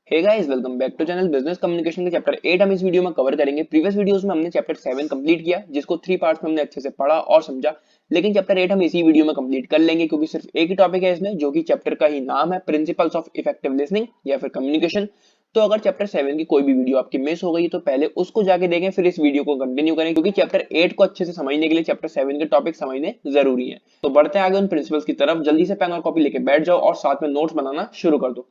Hey guys, welcome back to channel business communication के chapter 8 हम इस वीडियो में कवर करेंगे। प्रीवियस वीडियोस में हमने चैप्टर 7 कंप्लीट किया, जिसको 3 पार्ट्स में हमने अच्छे से पढ़ा और समझा। लेकिन चैप्टर 8 हम इसी वीडियो में कंप्लीट कर लेंगे, क्योंकि सिर्फ एक ही टॉपिक है इसमें, जो कि चैप्टर का ही नाम है, प्रिंसिपल्स ऑफ इफेक्टिव लिसनिंग या फिर कम्युनिकेशन। तो अगर चैप्टर 7 की कोई भी वीडियो आपकी मिस हो गई तो पहले उसको जाके देखें, फिर इस वीडियो को कंटिन्यू करें, क्योंकि चैप्टर 8 को अच्छे से समझने के लिए चैप्टर 7 के टॉपिक समझने जरूरी है। तो बढ़ते हैं आगे उन प्रिंसिपल्स की तरफ। जल्दी से पेन और कॉपी लेके बैठ जाओ और साथ में नोट्स बनाना शुरू कर दो।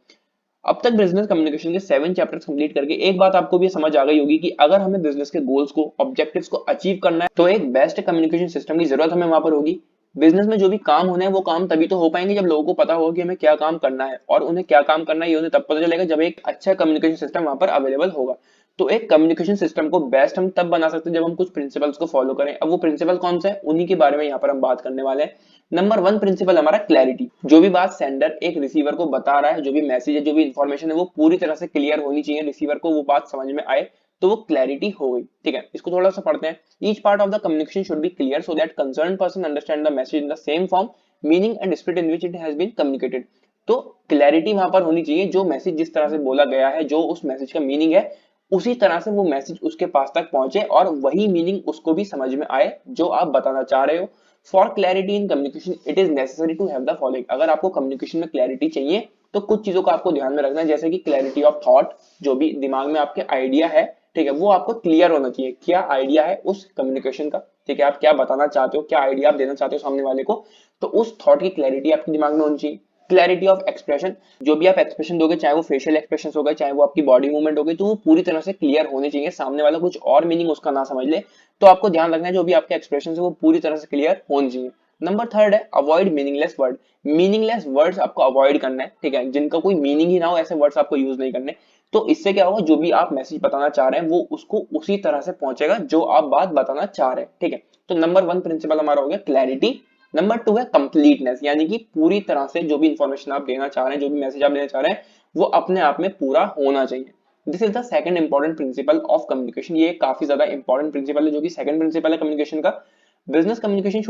अब तक बिजनेस कम्युनिकेशन के 7 चैप्टर्स कंप्लीट करके एक बात आपको भी समझ आ गई होगी कि अगर हमें बिजनेस के गोल्स को, ऑब्जेक्टिव्स को अचीव करना है, तो एक बेस्ट कम्युनिकेशन सिस्टम की जरूरत हमें वहां पर होगी। बिजनेस में जो भी काम होने हैं वो काम तभी तो हो पाएंगे जब लोगों को पता होगा कि हमें क्या काम करना है, और उन्हें क्या काम करना है ये उन्हें तब पता चलेगा जब एक अच्छा कम्युनिकेशन सिस्टम वहां पर अवेलेबल होगा। तो एक कम्युनिकेशन सिस्टम को बेस्ट हम तब बना सकते हैं जब हम कुछ प्रिंसिपल्स को फॉलो करें। अब वो प्रिंसिपल कौन से हैं, उन्हीं के बारे में यहाँ पर हम बात करने वाले हैं। नंबर 1 प्रिंसिपल हमारा क्लैरिटी। जो भी बात सेंडर एक रिसीवर को बता रहा है, जो भी मैसेज है, जो भी इंफॉर्मेशन है, वो पूरी तरह से क्लियर होनी चाहिए, रिसीवर को वो बात समझ में आए, तो वो क्लैरिटी हो गई। ठीक है, इसको थोड़ा सा पढ़ते हैं। Each part of the communication should be clear so that concern person understand the message in the same form, meaning and spirit in which it has been communicated. तो क्लैरिटी वहां पर होनी चाहिए। जो मैसेज जिस तरह से बोला गया है, जो उस मैसेज का मीनिंग है, उसी तरह से वो मैसेज उसके पास तक पहुंचे और वही मीनिंग उसको भी समझ में आए जो आप बताना चाह रहे हो। For clarity in communication it is necessary to have the following. अगर आपको कम्युनिकेशन में क्लैरिटी चाहिए तो कुछ चीजों को आपको ध्यान में रखना है, जैसे कि क्लैरिटी ऑफ थॉट। जो भी दिमाग में आपके आइडिया है, ठीक है, वो आपको क्लियर होना चाहिए। क्या आइडिया है उस कम्युनिकेशन का, ठीक है, आप क्या बताना चाहते हो, क्या आइडिया आप देना चाहते हो सामने वाले को, तो उस थॉट की क्लैरिटी आपके दिमाग में होनी चाहिए। Clarity of expression. जो भी आप एक्सप्रेशन दोगे, चाहे वो फेशियल एक्सप्रेशन हो गए, चाहे वो आपकी बॉडी मूवमेंट हो गई, तो वो पूरी तरह से क्लियर होने चाहिए, सामने वाला कुछ और मीनिंग उसका ना समझ ले। तो आपको ध्यान रखना है जो भी आपके एक्सप्रेशन है वो पूरी तरह से क्लियर होनी चाहिए। नंबर 3 है avoid meaningless word. Meaningless words आपको अवॉइड करना है, ठीक है, जिनका कोई मीनिंग ही ना हो, ऐसे वर्ड्स आपको यूज नहीं करने। तो इससे क्या होगा, जो भी आप मैसेज बताना चाह रहे हैं वो उसको उसी तरह से पहुंचेगा जो आप बात बताना चाह रहे हैं। ठीक है, तो नंबर 1 प्रिंसिपल हमारा हो गया क्लैरिटी। नंबर 2 है कंप्लीटनेस, यानी कि पूरी तरह से जो भी इंफॉर्मेशन आप देना चाह रहे हैं, जो भी मैसेज आप देना चाह रहे हैं, वो अपने आप में पूरा होना चाहिए। This is the second important principle of communication. ये काफी ज्यादा इंपॉर्टेंट प्रिंसिपल है, जो कि सेकंड प्रिंसिपल है कम्युनिकेशन का। Business communication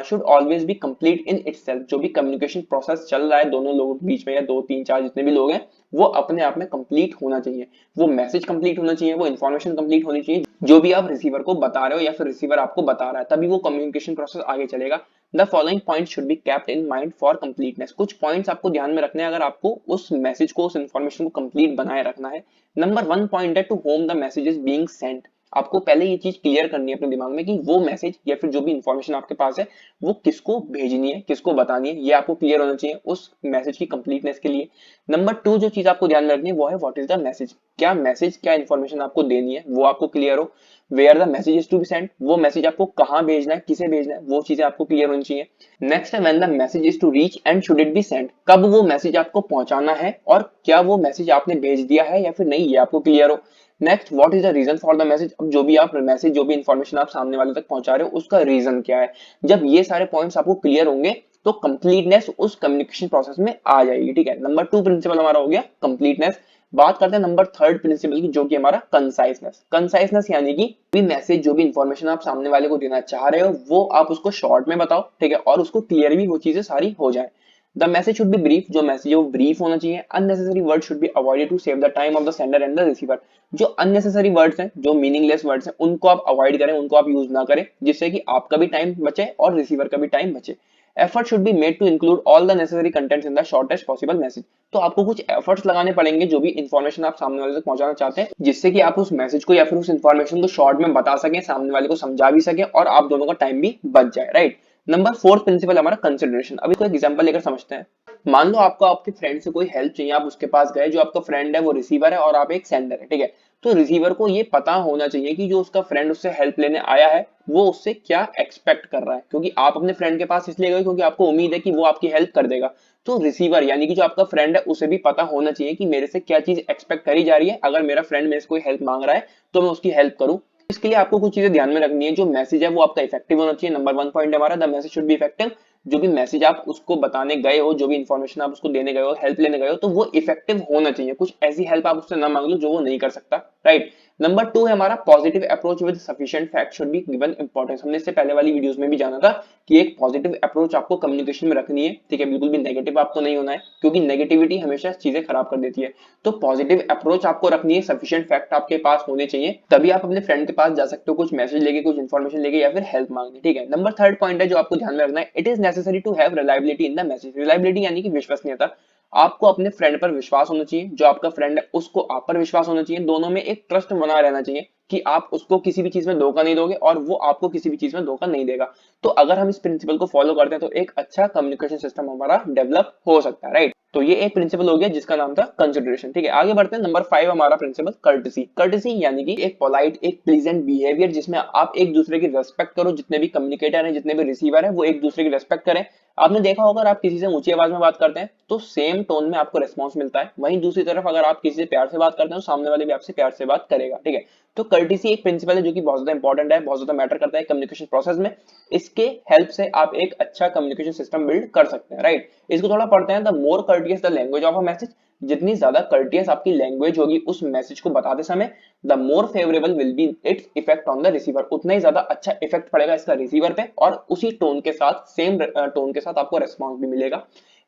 should always be complete in itself. जो भी कम्युनिकेशन प्रोसेस चल रहा है दोनों लोगों के बीच में, या 2 3 4 जितने भी लोग हैं, वो अपने आप में कंप्लीट होना चाहिए। वो मैसेज कंप्लीट होना चाहिए, वो इन्फॉर्मेशन कंप्लीट होनी चाहिए जो भी आप रिसीवर को बता रहे हो या फिर रिसीवर आपको बता रहा है, तभी वो कम्युनिकेशन प्रोसेस आगे चलेगा। The following point should be kept in mind for completeness. कुछ पॉइंट्स आपको ध्यान में रखने हैं अगर आपको उस मैसेज को, उस इन्फॉर्मेशन को कंप्लीट बनाए रखना है। नंबर 1 पॉइंट है to whom the message is being sent. आपको पहले ये चीज क्लियर करनी है अपने दिमाग में कि वो मैसेज या फिर जो भी इंफॉर्मेशन आपके पास है वो किसको भेजनी है, किसको बतानी है, ये आपको क्लियर होना चाहिए उस मैसेज की कंप्लीटनेस के लिए। नंबर 2 जो चीज आपको ध्यान में रखनी है वो है व्हाट इज द मैसेज। क्या मैसेज, क्या इंफॉर्मेशन आपको देनी है, वो आपको क्लियर हो। Where the message is to be sent, वो मैसेज आपको कहाँ भेजना है, किसे भेजना है, वो चीजें आपको क्लियर होनी चाहिए। नेक्स्ट है when the message is to reach and should it be sent. कब वो मैसेज आपको पहुंचाना है और क्या वो मैसेज आपने भेज दिया है या फिर नहीं, ये आपको क्लियर हो। Next, what is the reason for the message. अब जो भी आप मैसेज, जो भी इंफॉर्मेशन आप सामने वाले तक पहुंचा रहे हो, उसका रीजन क्या है। जब ये सारे पॉइंट्स आपको क्लियर होंगे तो कंप्लीटनेस उस कम्युनिकेशन प्रोसेस में आ जाएगी। ठीक है, नंबर 2 प्रिंसिपल हमारा हो गया कंप्लीटनेस। बात करते हैं नंबर 3 प्रिंसिपल की, जो कि हमारा कंसाइसनेस। कंसाइसनेस यानी कि भी मैसेज, जो भी इंफॉर्मेशन आप सामने वाले को देना चाह रहे हो, वो आप उसको शॉर्ट में बताओ, ठीक है, और उसको क्लियर भी वो चीजें सारी हो जाए। The message should be brief. जो मैसेज है वो ब्रीफ होना चाहिए। Unnecessary word should be avoided to save the time of the sender and the receiver. जो अननेसेसरी वर्ड्स हैं, जो मीनिंगलेस वर्ड्स हैं, उनको आप अवॉइड करें, उनको आप यूज ना करें, जिससे कि आपका भी टाइम बचे और रिसीवर का भी टाइम बचे। Effort should be made to include all the necessary contents in the shortest possible message. तो आपको कुछ एफर्ट्स लगाने पड़ेंगे जो भी इंफॉर्मेशन आप सामने वाले तक पहुंचाना चाहते हैं, जिससे कि आप उस मैसेज को या फिर उस इंफॉर्मेशन को शॉर्ट में बता सकें, सामने वाले को समझा भी सके और आप दोनों का टाइम भी बच जाए। राइट। नंबर 4 प्रिंसिपल हमारा कंसिडरेशन। अभी कोई एग्जांपल लेकर समझते हैं। मान लो आपको आपके फ्रेंड से कोई हेल्प चाहिए, आप उसके पास गए। जो आपका फ्रेंड है वो रिसीवर है और आप एक सेंडर है, ठीक है। तो रिसीवर को ये पता होना चाहिए कि जो उसका फ्रेंड उससे हेल्प लेने आया है वो उससे क्या एक्सपेक्ट कर रहा है, क्योंकि आप अपने फ्रेंड के पास इसलिए गए क्योंकि आपको उम्मीद है कि वो आपकी हेल्प कर देगा। तो रिसीवर यानी कि जो आपका फ्रेंड है उसे भी पता होना चाहिए कि मेरे से क्या चीज एक्सपेक्ट करी जा रही है। अगर मेरा फ्रेंड मेरे से कोई हेल्प मांग रहा है तो मैं उसकी हेल्प करूं। इसके लिए आपको कुछ चीजें ध्यान में रखनी है। जो मैसेज है वो आपका इफेक्टिव होना चाहिए। नंबर 1 पॉइंट हमारा the message should be effective. जो भी मैसेज आप उसको बताने गए हो, जो भी इंफॉर्मेशन आप उसको देने गए हो, हेल्प लेने गए हो, तो वो इफेक्टिव होना चाहिए। कुछ ऐसी हेल्प आप उससे ना मांग लो जो वो नहीं कर सकता। राइट। नंबर 2 है हमारा positive approach with sufficient fact should be given importance. हमने इससे पहले वाली वीडियोस में भी जाना था कि एक पॉजिटिव अप्रोच आपको कम्युनिकेशन में रखनी है, ठीक है, बिल्कुल भी नेगेटिव आपको नहीं होना है, क्योंकि नेगेटिविटी हमेशा चीजें खराब कर देती है। तो पॉजिटिव अप्रोच आपको रखनी है, सफिशिएंट फैक्ट आपके पास होने चाहिए, तभी आप अपने फ्रेंड के पास जा सकते हो कुछ मैसेज लेके, कुछ इन्फॉर्मेशन लेके या फिर हेल्प मांगने, ठीक है। नंबर 3 पॉइंट है जो आपको ध्यान में रखना है, it is necessary to have reliability in the message. Reliability यानी कि विश्वसनीयता। आपको अपने फ्रेंड पर विश्वास होना चाहिए, जो आपका फ्रेंड है उसको आप पर विश्वास होना चाहिए, दोनों में एक ट्रस्ट बना रहना चाहिए कि आप उसको किसी भी चीज में धोखा नहीं दोगे और वो आपको किसी भी चीज में धोखा नहीं देगा। तो अगर हम इस प्रिंसिपल को फॉलो करते हैं तो एक अच्छा कम्युनिकेशन सिस्टम हमारा डेवलप हो सकता है, राइट। तो ये एक प्रिंसिपल हो गया जिसका नाम था कंसिडरेशन, ठीक है। आगे बढ़ते हैं, नंबर 5 हमारा प्रिंसिपल कर्टेसी। कर्टेसी यानी कि एक पोलाइट, एक प्लीजेंट बिहेवियर जिसमें आप एक दूसरे की रेस्पेक्ट करो, जितने भी कम्युनिकेटर हैं, जितने भी रिसीवर हैं, वो एक दूसरे की रेस्पेक्ट करें। आपने देखा होगा अगर आप किसी से ऊंची आवाज में बात करते हैं तो सेम टोन में आपको रिस्पॉन्स मिलता है, वहीं दूसरी तरफ अगर आप किसी से प्यार से बात करते हैं तो सामने वाले भी आपसे प्यार से बात करेगा, ठीक है। तो कर्टेसी एक प्रिंसिपल है जो कि बहुत ज्यादा इंपॉर्टेंट है, बहुत ज्यादा मैटर करता है कम्युनिकेशन प्रोसेस में। इसके हेल्प से आप एक अच्छा कम्युनिकेशन सिस्टम बिल्ड कर सकते हैं, राइट। इसको थोड़ा पढ़ते हैं। The more courteous the language of a message, जितनी ज्यादा कर्टियस आपकी लैंग्वेज होगी उस मैसेज को बताते समय, the more favourable will be its effect on the receiver, उतना ही ज्यादा अच्छा इफेक्ट पड़ेगा इसका रिसीवर पे, और उसी टोन के साथ, सेम टोन के साथ आपको रेस्पॉन्स भी मिलेगा।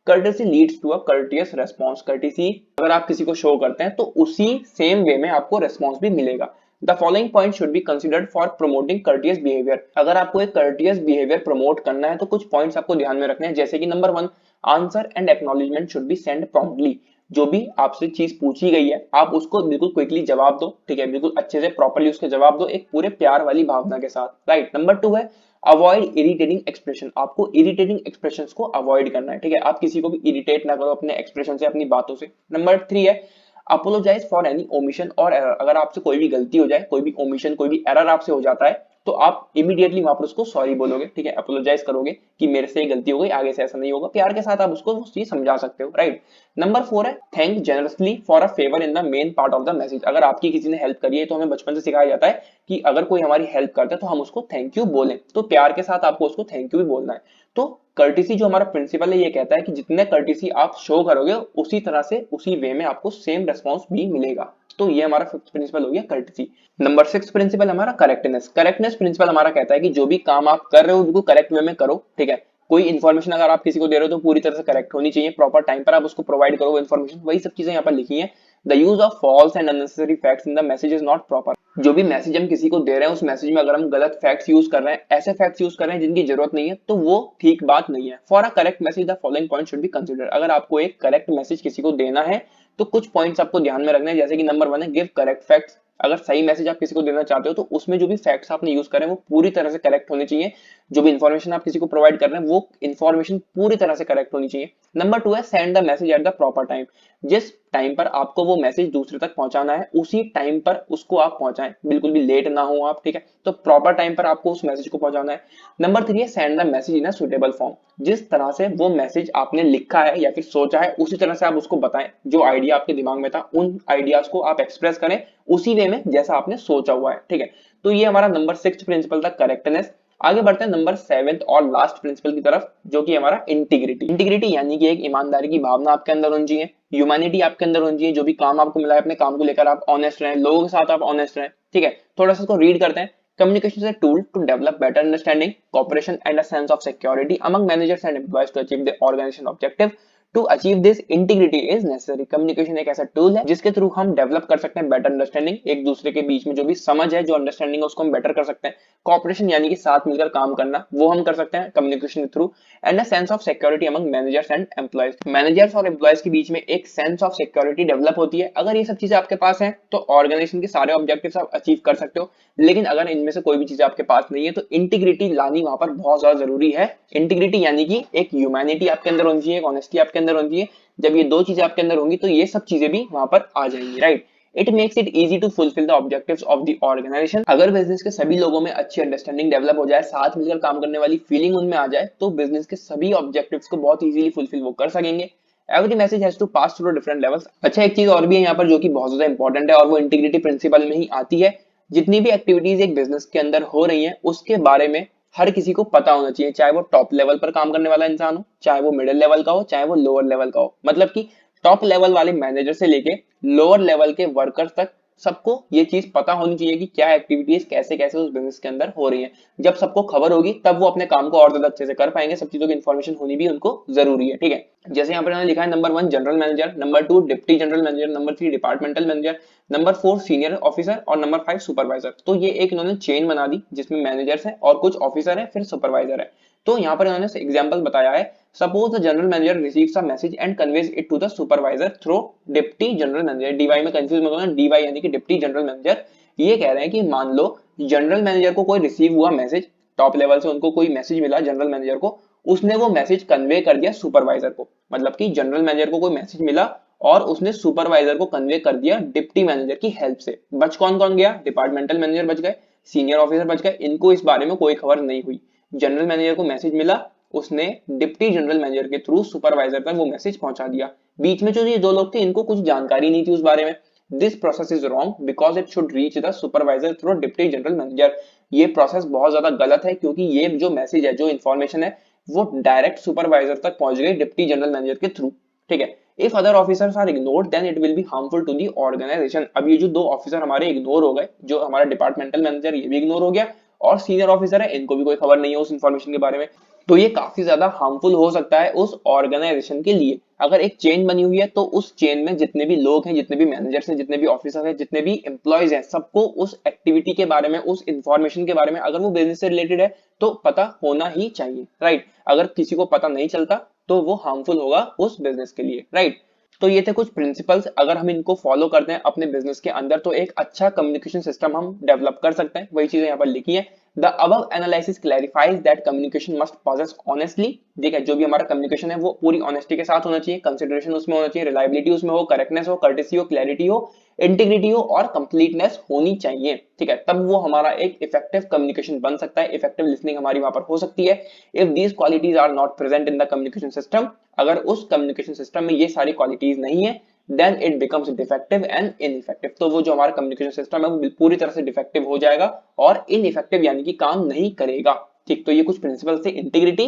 Courtesy leads to a courteous response. Courtesy अगर आप किसी को शो करते हैं तो उसी सेम वे में आपको रेस्पॉन्स भी मिलेगा। The following point should be considered for promoting courteous behaviour. अगर आपको एक कर्टियस बिहेवियर प्रमोट करना है तो कुछ पॉइंट्स आपको ध्यान में रखने हैं, जैसे कि number 1, answer and acknowledgement should be send promptly. जो भी आपसे चीज पूछी गई है आप उसको बिल्कुल क्विकली जवाब दो, ठीक है, बिल्कुल अच्छे से प्रॉपर्ली उसके जवाब दो, एक पूरे प्यार वाली भावना के साथ, राइट। नंबर 2 है अवॉइड इरिटेटिंग एक्सप्रेशन। आपको इरिटेटिंग एक्सप्रेशंस को अवॉइड करना है, ठीक है, आप किसी को भी इरिटेट ना करो अपने एक्सप्रेशन से, अपनी बातों से। नंबर 3 है अपोलोजाइज फॉर एनी ओमिशन और एरर। अगर आपसे कोई भी गलती हो जाए, कोई भी ओमिशन, कोई भी एरर आपसे हो जाता है तो आप इमीडिएटली वहां पर उसको सॉरी बोलोगे, ठीक है, अपोलोजाइज करोगे कि मेरे से गलती हो गई, आगे से ऐसा नहीं होगा, प्यार के साथ आप उसको वो चीज समझा सकते हो, राइट। नंबर 4 है thank generously for a favour in the main part of the message. अगर आपकी किसी ने हेल्प करी है तो हमें बचपन से सिखाया जाता है कि अगर कोई हमारी हेल्प करता है तो हम उसको थैंक यू बोलें, तो प्यार के साथ आपको उसको थैंक यू भी बोलना है। तो कर्टिसी जो हमारा प्रिंसिपल है ये कहता है कि जितने कर्टिसी आप शो करोगे उसी तरह से, उसी वे में आपको सेम रेस्पॉन्स भी मिलेगा। तो ये हमारा फिफ्थ प्रिंसिपल हो गया कर्टिसी। नंबर 6 प्रिंसिपल हमारा करेक्टनेस। करेक्टनेस प्रिंसिपल हमारा कहता है कि जो भी काम आप कर रहे हो बिल्कुल करेक्ट वे में करो, ठीक है। कोई इन्फॉर्मेशन अगर आप किसी को दे रहे हो तो पूरी तरह से करेक्ट होनी चाहिए, प्रॉपर टाइम पर आप उसको प्रोवाइड करो वो इन्फॉर्मेशन, वही सब चीजें यहाँ पर लिखी है। The use of false and unnecessary facts in the message is not proper. जो भी मैसेज हम किसी को दे रहे हैं उस मैसेज में अगर हम गलत फैक्ट्स यूज कर रहे हैं, ऐसे फैक्ट्स यूज कर रहे हैं जिनकी जरूरत नहीं है, तो वो ठीक बात नहीं है। For a correct message the following point should be considered. अगर आपको एक करेक्ट मैसेज किसी को देना है तो कुछ पॉइंट्स आपको ध्यान में रखने हैं, जैसे कि नंबर 1 है गिव करेक्ट फैक्ट्स। अगर सही मैसेज आप किसी को देना चाहते हो तो उसमें जो भी फैक्ट्स आपने यूज करें वो पूरी तरह से करेक्ट होने चाहिए। जो भी इन्फॉर्मेशन आप किसी को प्रोवाइड कर रहे हैं वो इन्फॉर्मेशन पूरी तरह से करेक्ट होनी चाहिए। नंबर 2 है send the message at the proper time. जिस टाइम पर आपको वो मैसेज दूसरे तक पहुंचाना है उसी टाइम पर उसको आप पहुंचाएं, बिल्कुल भी लेट ना हो आप, ठीक है, तो प्रॉपर टाइम पर आपको उस मैसेज को पहुंचाना है। नंबर 3 है send the message in a suitable form. जिस तरह से वो मैसेज आपने लिखा है या फिर सोचा है उसी तरह से आप उसको बताएं, जो आइडिया आपके दिमाग में था उन आइडियाज को आप एक्सप्रेस करें उसी वे में जैसा आपने सोचा हुआ है, ठीक है। तो ये हमारा नंबर 6 प्रिंसिपल था करेक्टनेस। आगे बढ़ते हैं नंबर 7 और लास्ट प्रिंसिपल की तरफ, जो कि हमारा इंटीग्रिटी। इंटीग्रिटी यानी कि एक ईमानदारी की भावना आपके अंदर होनी चाहिए, ह्यूमैनिटी आपके अंदर होनी चाहिए। जो भी काम आपको मिला है अपने काम को लेकर आप ऑनेस्ट रहें, लोगों के साथ आप ऑनेस्ट रहें, ठीक है। थोड़ा सा इसको रीड करते हैं। Communication is a tool to develop better understanding, cooperation, and a sense of security among managers and employees to achieve the organization objective. To achieve this, integrity is necessary. Communication एक ऐसा tool है जिसके through हम develop कर सकते हैं better understanding, एक दूसरे के बीच में जो भी समझ है, जो अंडरस्टैंडिंग है उसको हम बेटर कर सकते हैं। कॉपरेशन यानी कि साथ मिलकर काम करना, वो हम कर सकते हैं कम्युनिकेशन के through. And a sense of security among managers and employees. Managers और एम्प्लॉयज के बीच में एक सेंस ऑफ सिक्योरिटी डेवलप होती है। अगर ये सब चीजें आपके पास हैं तो ऑर्गेनाइजेशन के सारे ऑब्जेक्टिव्स आप अचीव कर सकते हो। लेकिन अगर इनमें से कोई भी चीज आपके पास नहीं है तो इंटीग्रिटी लानी वहां पर बहुत ज्यादा जरूरी है। इंटीग्रिटी यानी कि एक ह्यूमैनिटी आपके अंदर होनी चाहिए, एक ऑनेस्टी आपके अंदर होनी चाहिए। जब ये दो चीजें आपके अंदर होंगी तो ये सब चीजें भी वहां पर आ जाएंगी, right. It makes it easy to fulfil the objectives of the organisation. अगर बिजनेस के सभी लोगों में अच्छी अंडरस्टैंडिंग डेवलप हो जाए, साथ मिलकर काम करने वाली फीलिंग उनमें आ जाए, तो बिजनेस के सभी ऑब्जेक्टिव्स को बहुत इजीली फुलफिल वो कर सकेंगे। Every message has to pass through different levels. अच्छा, एक चीज और भी है यहाँ पर जो कि बहुत ज्यादा इंपॉर्टेंट है और वो इंटीग्रिटी प्रिंसिपल में ही आती है। जितनी भी एक्टिविटीज एक बिजनेस के अंदर हो रही हैं उसके बारे में हर किसी को पता होना चाहिए, चाहे वो टॉप लेवल पर काम करने वाला इंसान हो, चाहे वो मिडिल लेवल का हो, चाहे वो लोअर लेवल का हो। मतलब कि टॉप लेवल वाले मैनेजर से लेके लोअर लेवल के वर्कर्स तक सबको ये चीज पता होनी चाहिए कि क्या एक्टिविटीज कैसे कैसे उस बिजनेस के अंदर हो रही है। जब सबको खबर होगी तब वो अपने काम को और ज्यादा अच्छे से कर पाएंगे। सब चीजों की इन्फॉर्मेशन होनी भी उनको जरूरी है, ठीक है। जैसे यहाँ पर इन्होंने लिखा है number 1 general manager, number 2 deputy general manager, number 3 departmental manager, number 4 senior officer और नंबर 5 सुपरवाइजर। तो ये एक इन्होंने चेन बना दी जिसमें मैनेजर्स हैं और कुछ ऑफिसर है फिर सुपरवाइजर है। तो यहाँ पर इन्होंने एग्जाम्पल बताया है, suppose the general manager receives a message and conveys it to the supervisor through deputy general manager. DY में कंफ्यूज मत होना, डीवाई यानी कि डिप्टी जनरल मैनेजर। ये कह रहे हैं कि मान लो जनरल मैनेजर को कोई रिसीव हुआ मैसेज, टॉप लेवल से उनको कोई मैसेज मिला जनरल मैनेजर को, उसने वो मैसेज कन्वे कर दिया सुपरवाइजर को। मतलब कि जनरल मैनेजर को कोई मैसेज मिला और उसने सुपरवाइजर को कन्वे कर दिया डिप्टी मैनेजर की हेल्प से। बच कौन कौन गया? डिपार्टमेंटल मैनेजर बच गए, सीनियर ऑफिसर बच गए, इनको इस बारे में कोई खबर नहीं हुई। जनरल मैनेजर को मैसेज मिला, उसने डिप्टी जनरल मैनेजर के थ्रू सुपरवाइजर तक वो मैसेज पहुंचा दिया। बीच में जो ये दो लोग थे इनको कुछ जानकारी नहीं थी उस बारे में। This process is wrong because it should reach the supervisor through deputy general manager. ये प्रोसेस बहुत ज्यादा गलत है क्योंकि ये जो मैसेज है, जो इन्फॉर्मेशन है, वो डायरेक्ट सुपरवाइजर तक पहुंच गई डिप्टी जनरल मैनेजर के थ्रू, ठीक है। If other officers are ignored then it will be harmful to the organisation. अब ये जो दो ऑफिसर हमारे इग्नोर हो गए, जो हमारा डिपार्टमेंटल मैनेजर ये भी इग्नोर हो गया और सीनियर ऑफिसर है इनको भी कोई खबर नहीं है उस इन्फॉर्मेशन के बारे में, तो ये काफी ज्यादा हार्मफुल हो सकता है उस ऑर्गेनाइजेशन के लिए। अगर एक चेन बनी हुई है तो उस चेन में जितने भी लोग हैं, जितने भी मैनेजर्स हैं, जितने भी ऑफिसर हैं, जितने भी एम्प्लॉयज हैं, सबको उस एक्टिविटी के बारे में, उस इंफॉर्मेशन के बारे में, अगर वो बिजनेस से रिलेटेड है तो पता होना ही चाहिए, राइट। अगर किसी को पता नहीं चलता तो वो हार्मफुल होगा उस बिजनेस के लिए, राइट। तो ये थे कुछ प्रिंसिपल्स, अगर हम इनको फॉलो करते हैं अपने बिजनेस के अंदर तो एक अच्छा कम्युनिकेशन सिस्टम हम डेवलप कर सकते हैं। वही चीजें यहाँ पर लिखी है। The above analysis clarifies that communication must possess honestly, ठीक है, जो भी हमारा कम्युनिकेशन है वो पूरी ऑनेस्टी के साथ होना चाहिए, कंसिडरेशन उसमें होना चाहिए, रिलायबिलिटी उसमें हो, करेक्टनेस हो, कर्टेसी हो, क्लैरिटी हो, इंटीग्रिटी हो और कंप्लीटनेस होनी चाहिए, ठीक है। तब वो हमारा एक इफेक्टिव कम्युनिकेशन बन सकता है, इफेक्टिव लिसनिंग हमारी वहां पर हो सकती है। If these qualities are not present in the communication system, अगर उस कम्युनिकेशन सिस्टम में ये सारी क्वालिटीज नहीं है, then it becomes defective and ineffective. तो वो जो हमारा कम्युनिकेशन सिस्टम है वो पूरी तरह से डिफेक्टिव हो जाएगा और इनइफेक्टिव यानी कि काम नहीं करेगा, ठीक। तो ये कुछ प्रिंसिपल थे, integrity,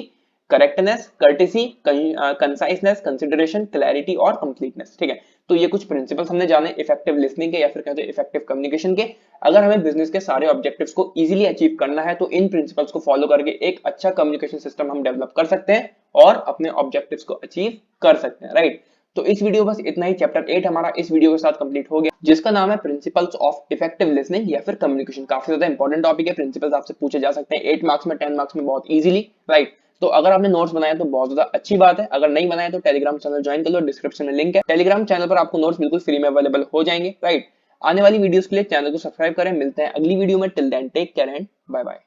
correctness, courtesy, conciseness, consideration, clarity और कंप्लीटनेस, ठीक है। तो ये कुछ प्रिंसिपल्स हमने जाने इफेक्टिव लिसनिंग के या फिर कहते हैं इफेक्टिव कम्युनिकेशन के। अगर हमें बिजनेस के सारे ऑब्जेक्टिव्स को इजीली अचीव करना है तो इन प्रिंसिपल्स को फॉलो करके एक अच्छा कम्युनिकेशन सिस्टम हम डेवलप कर सकते हैं और अपने ऑब्जेक्टिव्स को अचीव कर सकते हैं, राइट। तो इस वीडियो बस इतना ही। चैप्टर 8 हमारा इस वीडियो के साथ कंप्लीट हो गया, जिसका नाम है प्रिंसिपल्स ऑफ इफेक्टिव लिसनिंग या फिर कम्युनिकेशन। काफी ज्यादा इंपॉर्टेंट टॉपिक है, प्रिंसिपल्स आपसे पूछे जा सकते हैं 8 मार्क्स में, 10 मार्क्स में बहुत इजीली, राइट। तो अगर आपने नोट्स बनाया तो बहुत ज्यादा अच्छी बात है, अगर नहीं बनाया तो टेलीग्राम चैनल ज्वाइन कर लो, डिस्क्रिप्शन में लिंक है। टेलीग्राम चैनल पर आपको नोट्स बिल्कुल फ्री में अवेलेबल हो जाएंगे, राइट। आने वाली वीडियोस के लिए चैनल को सब्सक्राइब करें। मिलते हैं अगली वीडियो में, till then take care and bye bye.